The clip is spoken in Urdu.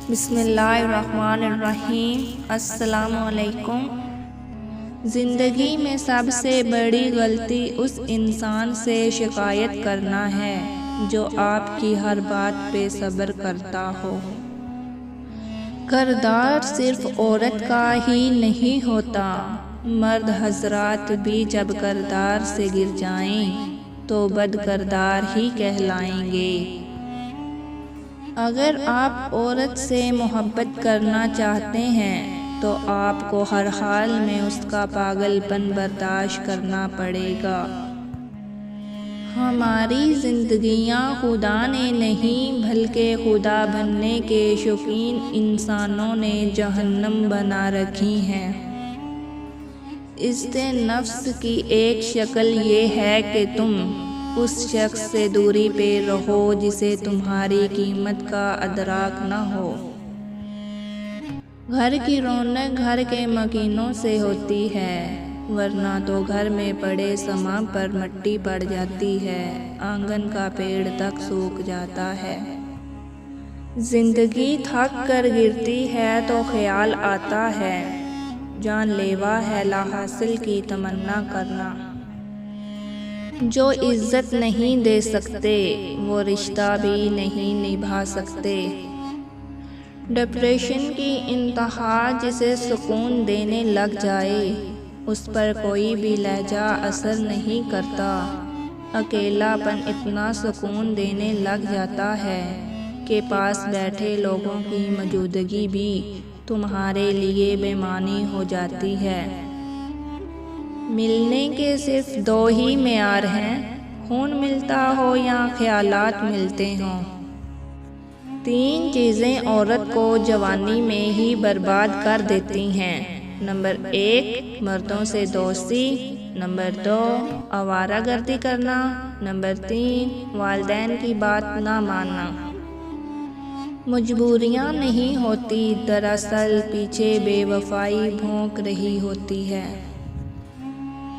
بسم اللہ الرحمن الرحیم۔ السلام علیکم۔ زندگی میں سب سے بڑی غلطی اس انسان سے شکایت کرنا ہے جو آپ کی ہر بات پہ صبر کرتا ہو۔ کردار صرف عورت کا ہی نہیں ہوتا، مرد حضرات بھی جب کردار سے گر جائیں تو بد کردار ہی کہلائیں گے۔ اگر آپ عورت سے محبت کرنا چاہتے ہیں تو آپ کو ہر حال میں اس کا پاگل پن برداشت کرنا پڑے گا۔ ہماری زندگیاں خدا نے نہیں بلکہ خدا بننے کے شوقین انسانوں نے جہنم بنا رکھی ہیں۔ عزت نفس کی ایک شکل یہ ہے کہ تم اس شخص سے دوری پہ رہو جسے تمہاری قیمت کا ادراک نہ ہو۔ گھر کی رونق گھر کے مکینوں سے ہوتی ہے، ورنہ تو گھر میں پڑے سامان پر مٹی پڑ جاتی ہے، آنگن کا پیڑ تک سوکھ جاتا ہے۔ زندگی تھک کر گرتی ہے تو خیال آتا ہے، جان لیوا ہے لا حاصل کی تمنا کرنا۔ جو عزت نہیں دے سکتے وہ رشتہ بھی نہیں نبھا سکتے۔ ڈپریشن کی انتہا جسے سکون دینے لگ جائے اس پر کوئی بھی لہجہ اثر نہیں کرتا۔ اکیلا پن اتنا سکون دینے لگ جاتا ہے کہ پاس بیٹھے لوگوں کی موجودگی بھی تمہارے لیے بے معنی ہو جاتی ہے۔ ملنے کے صرف دو ہی معیار ہیں، خون ملتا ہو یا خیالات ملتے ہوں۔ تین چیزیں عورت کو جوانی میں ہی برباد کر دیتی ہیں۔ نمبر 1 مردوں سے دوستی، نمبر 2 آوارہ گردی کرنا، نمبر 3 والدین کی بات نہ ماننا۔ مجبوریاں نہیں ہوتی، دراصل پیچھے بے وفائی بھونک رہی ہوتی ہے۔